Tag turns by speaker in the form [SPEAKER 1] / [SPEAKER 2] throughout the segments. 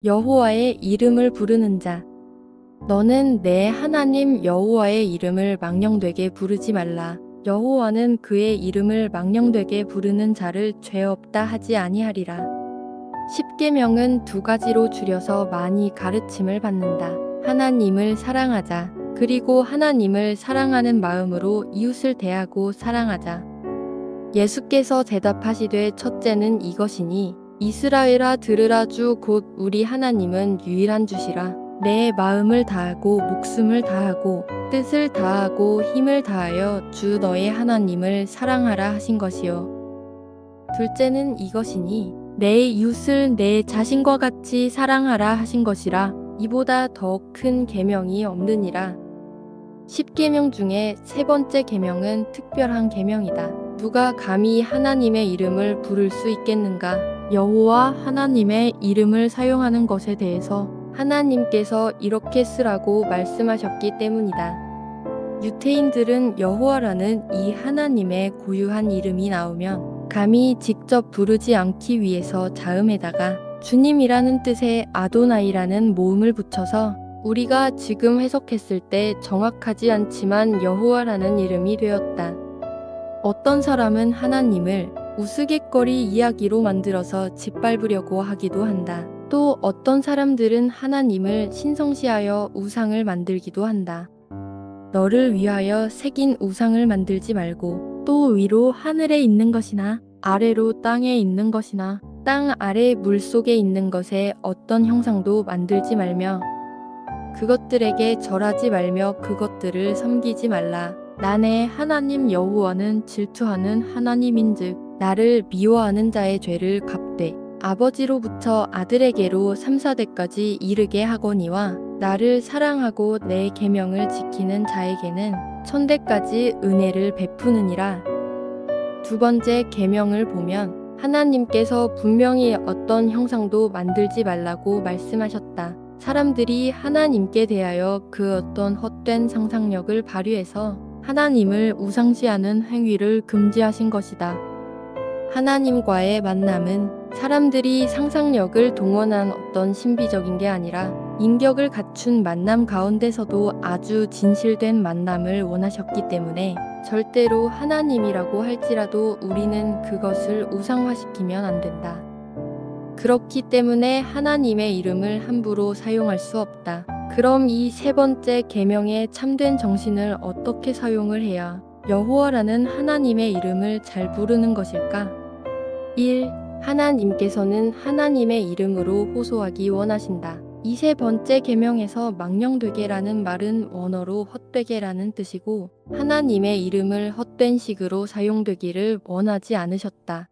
[SPEAKER 1] 여호와의 이름을 부르는 자. 너는 내 하나님 여호와의 이름을 망령되게 부르지 말라. 여호와는 그의 이름을 망령되게 부르는 자를 죄 없다 하지 아니하리라. 십계명은 두 가지로 줄여서 많이 가르침을 받는다. 하나님을 사랑하자. 그리고 하나님을 사랑하는 마음으로 이웃을 대하고 사랑하자. 예수께서 대답하시되 첫째는 이것이니 이스라엘아 들으라. 주 곧 우리 하나님은 유일한 주시라. 내 마음을 다하고 목숨을 다하고 뜻을 다하고 힘을 다하여 주 너의 하나님을 사랑하라 하신 것이요. 둘째는 이것이니 내 이웃을 내 자신과 같이 사랑하라 하신 것이라. 이보다 더 큰 계명이 없느니라. 십계명 중에 세 번째 계명은 특별한 계명이다. 누가 감히 하나님의 이름을 부를 수 있겠는가? 여호와 하나님의 이름을 사용하는 것에 대해서 하나님께서 이렇게 쓰라고 말씀하셨기 때문이다. 유태인들은 여호와라는 이 하나님의 고유한 이름이 나오면 감히 직접 부르지 않기 위해서 자음에다가 주님이라는 뜻의 아도나이라는 모음을 붙여서 우리가 지금 해석했을 때 정확하지 않지만 여호와라는 이름이 되었다. 어떤 사람은 하나님을 우스갯거리 이야기로 만들어서 짓밟으려고 하기도 한다. 또 어떤 사람들은 하나님을 신성시하여 우상을 만들기도 한다. 너를 위하여 새긴 우상을 만들지 말고 또 위로 하늘에 있는 것이나 아래로 땅에 있는 것이나 땅 아래 물속에 있는 것에 어떤 형상도 만들지 말며 그것들에게 절하지 말며 그것들을 섬기지 말라. 나의 하나님 여호와는 질투하는 하나님인즉 나를 미워하는 자의 죄를 갚되 아버지로부터 아들에게로 3, 4대까지 이르게 하거니와 나를 사랑하고 내 계명을 지키는 자에게는 1000대까지 은혜를 베푸느니라. 두 번째 계명을 보면 하나님께서 분명히 어떤 형상도 만들지 말라고 말씀하셨다. 사람들이 하나님께 대하여 그 어떤 헛된 상상력을 발휘해서 하나님을 우상시하는 행위를 금지하신 것이다. 하나님과의 만남은 사람들이 상상력을 동원한 어떤 신비적인 게 아니라 인격을 갖춘 만남 가운데서도 아주 진실된 만남을 원하셨기 때문에 절대로 하나님이라고 할지라도 우리는 그것을 우상화시키면 안 된다. 그렇기 때문에 하나님의 이름을 함부로 사용할 수 없다. 그럼 이 세 번째 계명의 참된 정신을 어떻게 사용을 해야 여호와라는 하나님의 이름을 잘 부르는 것일까? 1. 하나님께서는 하나님의 이름으로 호소하기 원하신다. 이 세 번째 계명에서 망령되게라는 말은 원어로 헛되게라는 뜻이고 하나님의 이름을 헛된 식으로 사용되기를 원하지 않으셨다.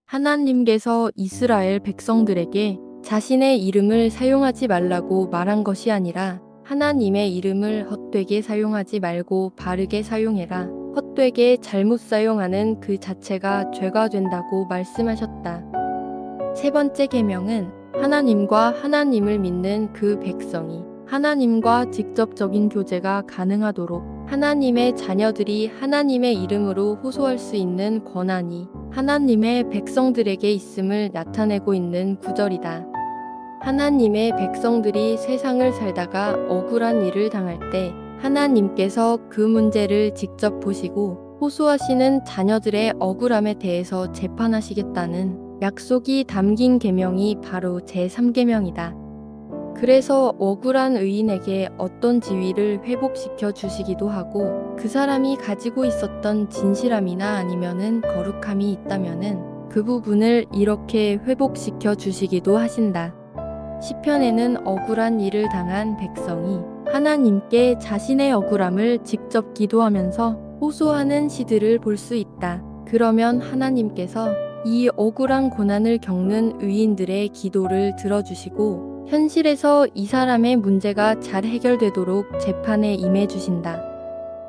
[SPEAKER 1] 하나님께서 이스라엘 백성들에게 자신의 이름을 사용하지 말라고 말한 것이 아니라 하나님의 이름을 헛되게 사용하지 말고 바르게 사용해라. 헛되게 잘못 사용하는 그 자체가 죄가 된다고 말씀하셨다. 세 번째 계명은 하나님과 하나님을 믿는 그 백성이 하나님과 직접적인 교제가 가능하도록 하나님의 자녀들이 하나님의 이름으로 호소할 수 있는 권한이 하나님의 백성들에게 있음을 나타내고 있는 구절이다. 하나님의 백성들이 세상을 살다가 억울한 일을 당할 때 하나님께서 그 문제를 직접 보시고 호소하시는 자녀들의 억울함에 대해서 재판하시겠다는 약속이 담긴 계명이 바로 제3계명이다. 그래서 억울한 의인에게 어떤 지위를 회복시켜 주시기도 하고 그 사람이 가지고 있었던 진실함이나 아니면은 거룩함이 있다면은 그 부분을 이렇게 회복시켜 주시기도 하신다. 시편에는 억울한 일을 당한 백성이 하나님께 자신의 억울함을 직접 기도하면서 호소하는 시들을 볼 수 있다. 그러면 하나님께서 이 억울한 고난을 겪는 의인들의 기도를 들어주시고 현실에서 이 사람의 문제가 잘 해결되도록 재판에 임해 주신다.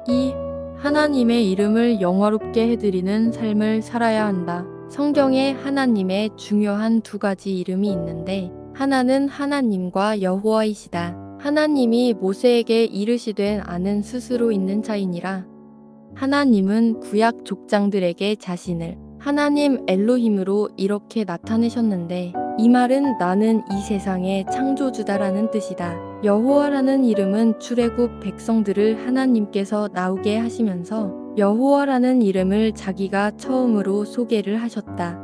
[SPEAKER 1] 2. 하나님의 이름을 영화롭게 해드리는 삶을 살아야 한다. 성경에 하나님의 중요한 두 가지 이름이 있는데 하나는 하나님과 여호와이시다. 하나님이 모세에게 이르시되 나는 스스로 있는 자이니라. 하나님은 구약 족장들에게 자신을 하나님 엘로힘으로 이렇게 나타내셨는데 이 말은 나는 이 세상의 창조주다라는 뜻이다. 여호와라는 이름은 출애굽 백성들을 하나님께서 나오게 하시면서 여호와라는 이름을 자기가 처음으로 소개를 하셨다.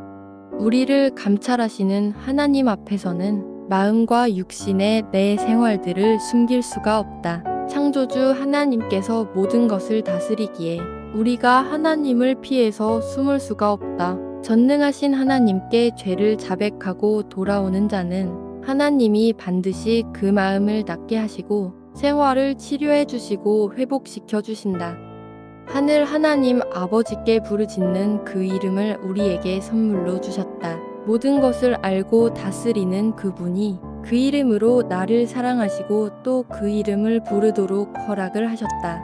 [SPEAKER 1] 우리를 감찰하시는 하나님 앞에서는 마음과 육신의 내 생활들을 숨길 수가 없다. 창조주 하나님께서 모든 것을 다스리기에 우리가 하나님을 피해서 숨을 수가 없다. 전능하신 하나님께 죄를 자백하고 돌아오는 자는 하나님이 반드시 그 마음을 낫게 하시고 생활을 치료해 주시고 회복시켜 주신다. 하늘 하나님 아버지께 부르짖는 그 이름을 우리에게 선물로 주셨다. 모든 것을 알고 다스리는 그분이 그 이름으로 나를 사랑하시고 또 그 이름을 부르도록 허락을 하셨다.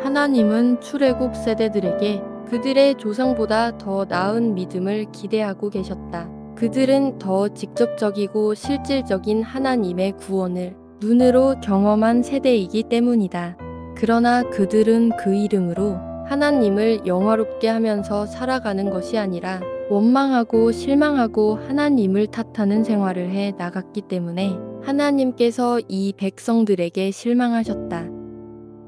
[SPEAKER 1] 하나님은 출애굽 세대들에게 그들의 조상보다 더 나은 믿음을 기대하고 계셨다. 그들은 더 직접적이고 실질적인 하나님의 구원을 눈으로 경험한 세대이기 때문이다. 그러나 그들은 그 이름으로 하나님을 영화롭게 하면서 살아가는 것이 아니라 원망하고 실망하고 하나님을 탓하는 생활을 해 나갔기 때문에 하나님께서 이 백성들에게 실망하셨다.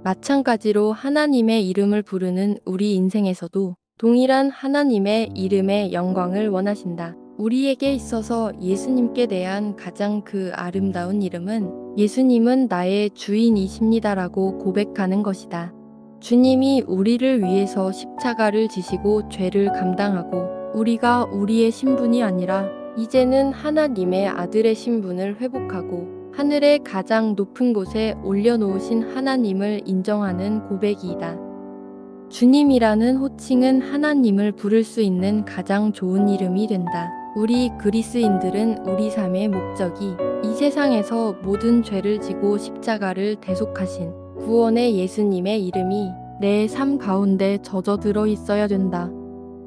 [SPEAKER 1] 마찬가지로 하나님의 이름을 부르는 우리 인생에서도 동일한 하나님의 이름의 영광을 원하신다. 우리에게 있어서 예수님께 대한 가장 그 아름다운 이름은 예수님은 나의 주인이십니다라고 고백하는 것이다. 주님이 우리를 위해서 십자가를 지시고 죄를 감당하고 우리가 우리의 신분이 아니라 이제는 하나님의 아들의 신분을 회복하고 하늘의 가장 높은 곳에 올려놓으신 하나님을 인정하는 고백이다. 주님이라는 호칭은 하나님을 부를 수 있는 가장 좋은 이름이 된다. 우리 그리스인들은 우리 삶의 목적이 이 세상에서 모든 죄를 지고 십자가를 대속하신 구원의 예수님의 이름이 내 삶 가운데 젖어들어 있어야 된다.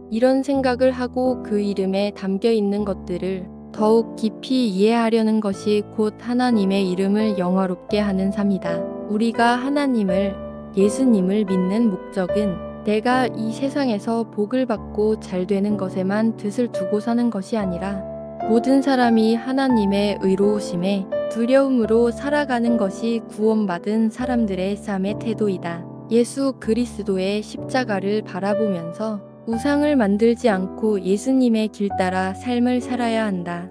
[SPEAKER 1] 이런 생각을 하고 그 이름에 담겨 있는 것들을 더욱 깊이 이해하려는 것이 곧 하나님의 이름을 영화롭게 하는 삶이다. 우리가 하나님을, 예수님을 믿는 목적은 내가 이 세상에서 복을 받고 잘 되는 것에만 뜻을 두고 사는 것이 아니라 모든 사람이 하나님의 의로우심에 두려움으로 살아가는 것이 구원받은 사람들의 삶의 태도이다. 예수 그리스도의 십자가를 바라보면서 우상을 만들지 않고 예수님의 길 따라 삶을 살아야 한다.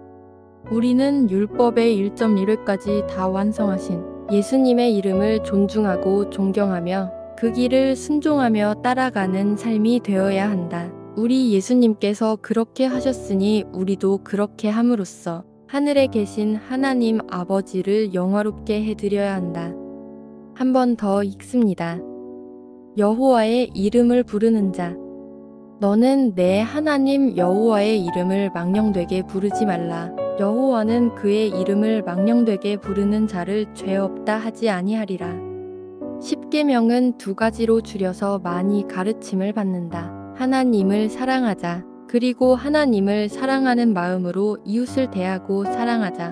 [SPEAKER 1] 우리는 율법의 1.1회까지 다 완성하신 예수님의 이름을 존중하고 존경하며 그 길을 순종하며 따라가는 삶이 되어야 한다. 우리 예수님께서 그렇게 하셨으니 우리도 그렇게 함으로써 하늘에 계신 하나님 아버지를 영화롭게 해드려야 한다. 한 번 더 읽습니다. 여호와의 이름을 부르는 자. 너는 내 하나님 여호와의 이름을 망령되게 부르지 말라. 여호와는 그의 이름을 망령되게 부르는 자를 죄 없다 하지 아니하리라. 십계명은 두 가지로 줄여서 많이 가르침을 받는다. 하나님을 사랑하자. 그리고 하나님을 사랑하는 마음으로 이웃을 대하고 사랑하자.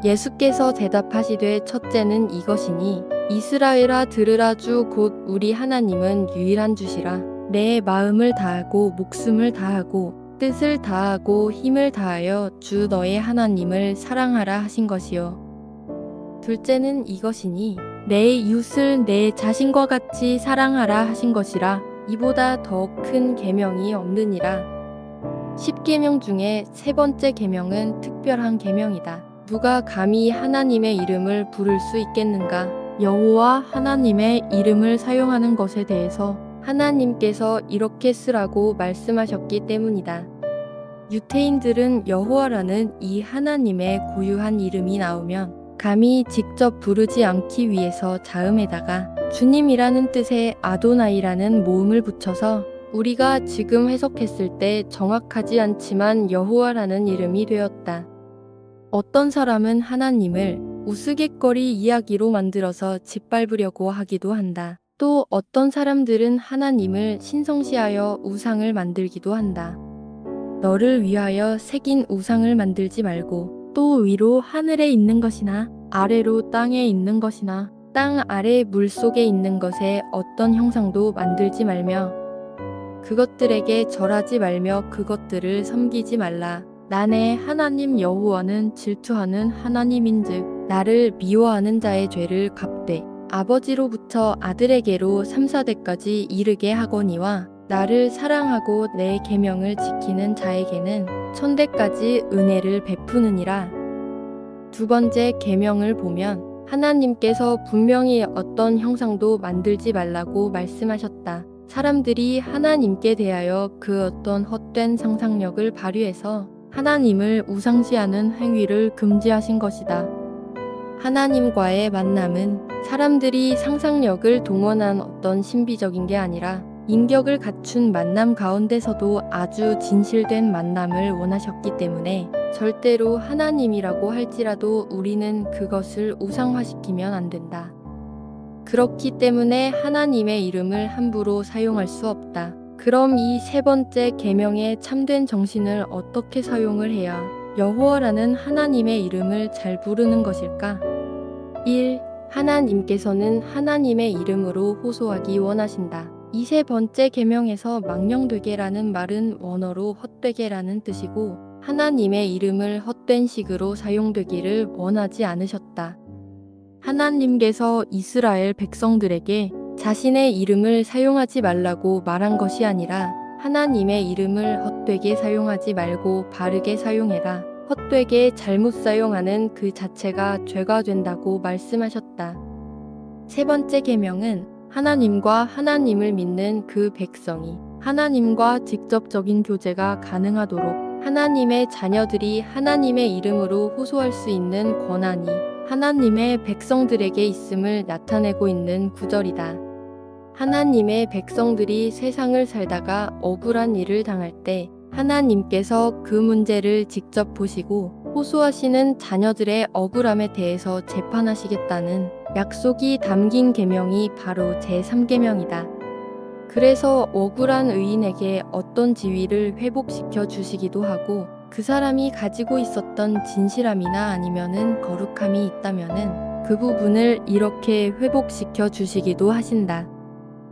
[SPEAKER 1] 예수께서 대답하시되 첫째는 이것이니 이스라엘아 들으라 주 곧 우리 하나님은 유일한 주시라. 내 마음을 다하고 목숨을 다하고 뜻을 다하고 힘을 다하여 주 너의 하나님을 사랑하라 하신 것이요. 둘째는 이것이니 내 이웃을 내 자신과 같이 사랑하라 하신 것이라. 이보다 더 큰 계명이 없느니라. 10계명 중에 세 번째 계명은 특별한 계명이다. 누가 감히 하나님의 이름을 부를 수 있겠는가? 여호와 하나님의 이름을 사용하는 것에 대해서 하나님께서 이렇게 쓰라고 말씀하셨기 때문이다. 유태인들은 여호와라는 이 하나님의 고유한 이름이 나오면 감히 직접 부르지 않기 위해서 자음에다가 주님이라는 뜻의 아도나이라는 모음을 붙여서 우리가 지금 해석했을 때 정확하지 않지만 여호와라는 이름이 되었다. 어떤 사람은 하나님을 우스갯거리 이야기로 만들어서 짓밟으려고 하기도 한다. 또 어떤 사람들은 하나님을 신성시하여 우상을 만들기도 한다. 너를 위하여 새긴 우상을 만들지 말고 또 위로 하늘에 있는 것이나 아래로 땅에 있는 것이나 땅 아래 물속에 있는 것에 어떤 형상도 만들지 말며 그것들에게 절하지 말며 그것들을 섬기지 말라. 나네 하나님 여호와는 질투하는 하나님인즉 나를 미워하는 자의 죄를 갚되 아버지로부터 아들에게로 3, 4대까지 이르게 하거니와 나를 사랑하고 내 계명을 지키는 자에게는 1000대까지 은혜를 베푸느니라. 두 번째 계명을 보면 하나님께서 분명히 어떤 형상도 만들지 말라고 말씀하셨다. 사람들이 하나님께 대하여 그 어떤 헛된 상상력을 발휘해서 하나님을 우상시하는 행위를 금지하신 것이다. 하나님과의 만남은 사람들이 상상력을 동원한 어떤 신비적인 게 아니라 인격을 갖춘 만남 가운데서도 아주 진실된 만남을 원하셨기 때문에 절대로 하나님이라고 할지라도 우리는 그것을 우상화시키면 안 된다. 그렇기 때문에 하나님의 이름을 함부로 사용할 수 없다. 그럼 이 세 번째 계명의 참된 정신을 어떻게 사용을 해야 여호와라는 하나님의 이름을 잘 부르는 것일까? 1. 하나님께서는 하나님의 이름으로 호소하기 원하신다. 이 세 번째 계명에서 망령되게라는 말은 원어로 헛되게라는 뜻이고 하나님의 이름을 헛된 식으로 사용되기를 원하지 않으셨다. 하나님께서 이스라엘 백성들에게 자신의 이름을 사용하지 말라고 말한 것이 아니라 하나님의 이름을 헛되게 사용하지 말고 바르게 사용해라. 헛되게 잘못 사용하는 그 자체가 죄가 된다고 말씀하셨다. 세 번째 계명은 하나님과 하나님을 믿는 그 백성이 하나님과 직접적인 교제가 가능하도록 하나님의 자녀들이 하나님의 이름으로 호소할 수 있는 권한이 하나님의 백성들에게 있음을 나타내고 있는 구절이다. 하나님의 백성들이 세상을 살다가 억울한 일을 당할 때 하나님께서 그 문제를 직접 보시고 호소하시는 자녀들의 억울함에 대해서 재판하시겠다는 약속이 담긴 계명이 바로 제3계명이다. 그래서 억울한 의인에게 어떤 지위를 회복시켜 주시기도 하고 그 사람이 가지고 있었던 진실함이나 아니면은 거룩함이 있다면은 그 부분을 이렇게 회복시켜 주시기도 하신다.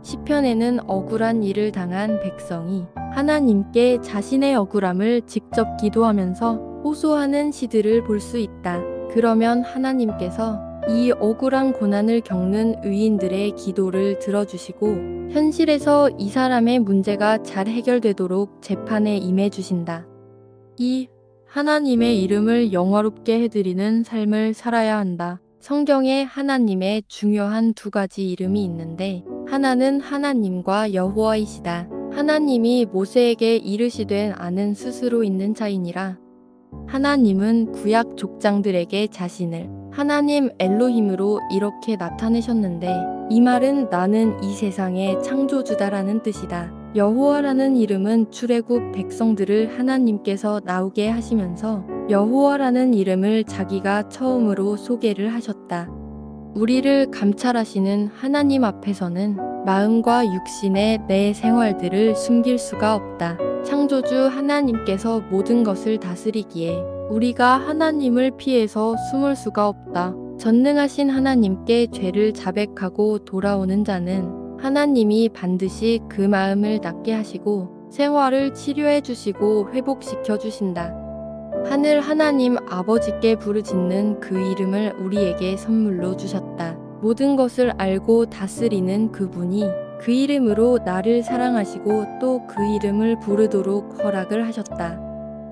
[SPEAKER 1] 시편에는 억울한 일을 당한 백성이 하나님께 자신의 억울함을 직접 기도하면서 호소하는 시들을 볼 수 있다. 그러면 하나님께서 이 억울한 고난을 겪는 의인들의 기도를 들어주시고 현실에서 이 사람의 문제가 잘 해결되도록 재판에 임해 주신다. 2. 하나님의 이름을 영화롭게 해드리는 삶을 살아야 한다. 성경에 하나님의 중요한 두 가지 이름이 있는데 하나는 하나님과 여호와이시다. 하나님이 모세에게 이르시되 나는 스스로 있는 자이니라. 하나님은 구약 족장들에게 자신을 하나님 엘로힘으로 이렇게 나타내셨는데 이 말은 나는 이 세상의 창조주다라는 뜻이다. 여호와라는 이름은 출애굽 백성들을 하나님께서 나오게 하시면서 여호와라는 이름을 자기가 처음으로 소개를 하셨다. 우리를 감찰하시는 하나님 앞에서는 마음과 육신의 내 생활들을 숨길 수가 없다. 창조주 하나님께서 모든 것을 다스리기에 우리가 하나님을 피해서 숨을 수가 없다. 전능하신 하나님께 죄를 자백하고 돌아오는 자는 하나님이 반드시 그 마음을 낫게 하시고 생활을 치료해 주시고 회복시켜 주신다. 하늘 하나님 아버지께 부르짖는 그 이름을 우리에게 선물로 주셨다. 모든 것을 알고 다스리는 그분이 그 이름으로 나를 사랑하시고 또 그 이름을 부르도록 허락을 하셨다.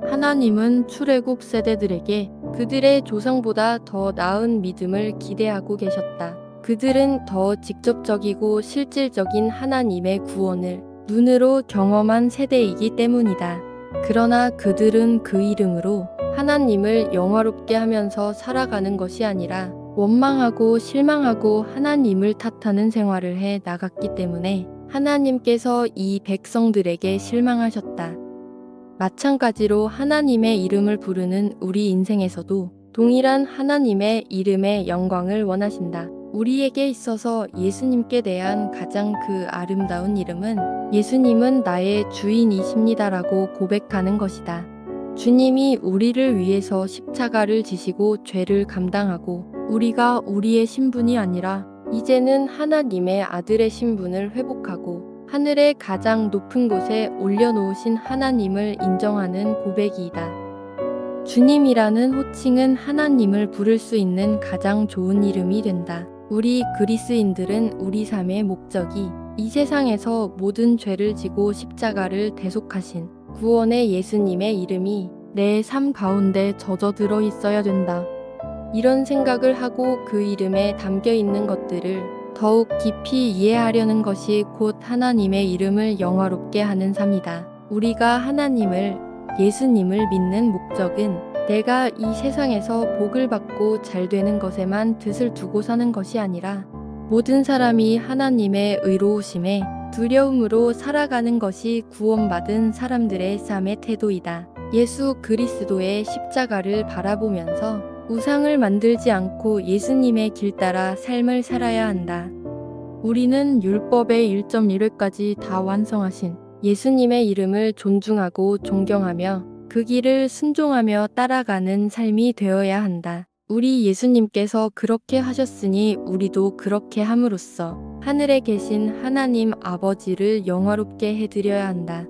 [SPEAKER 1] 하나님은 출애굽 세대들에게 그들의 조상보다 더 나은 믿음을 기대하고 계셨다. 그들은 더 직접적이고 실질적인 하나님의 구원을 눈으로 경험한 세대이기 때문이다. 그러나 그들은 그 이름으로 하나님을 영화롭게 하면서 살아가는 것이 아니라 원망하고 실망하고 하나님을 탓하는 생활을 해 나갔기 때문에 하나님께서 이 백성들에게 실망하셨다. 마찬가지로 하나님의 이름을 부르는 우리 인생에서도 동일한 하나님의 이름의 영광을 원하신다. 우리에게 있어서 예수님께 대한 가장 그 아름다운 이름은 예수님은 나의 주인이십니다라고 고백하는 것이다. 주님이 우리를 위해서 십자가를 지시고 죄를 감당하고 우리가 우리의 신분이 아니라 이제는 하나님의 아들의 신분을 회복하고 하늘의 가장 높은 곳에 올려놓으신 하나님을 인정하는 고백이다. 주님이라는 호칭은 하나님을 부를 수 있는 가장 좋은 이름이 된다. 우리 그리스인들은 우리 삶의 목적이 이 세상에서 모든 죄를 지고 십자가를 대속하신 구원의 예수님의 이름이 내 삶 가운데 젖어들어 있어야 된다. 이런 생각을 하고 그 이름에 담겨 있는 것들을 더욱 깊이 이해하려는 것이 곧 하나님의 이름을 영화롭게 하는 삶이다. 우리가 하나님을, 예수님을 믿는 목적은 내가 이 세상에서 복을 받고 잘 되는 것에만 뜻을 두고 사는 것이 아니라 모든 사람이 하나님의 의로우심에 두려움으로 살아가는 것이 구원받은 사람들의 삶의 태도이다. 예수 그리스도의 십자가를 바라보면서 우상을 만들지 않고 예수님의 길 따라 삶을 살아야 한다. 우리는 율법의 1.1회까지 다 완성하신 예수님의 이름을 존중하고 존경하며 그 길을 순종하며 따라가는 삶이 되어야 한다. 우리 예수님께서 그렇게 하셨으니 우리도 그렇게 함으로써 하늘에 계신 하나님 아버지를 영화롭게 해드려야 한다.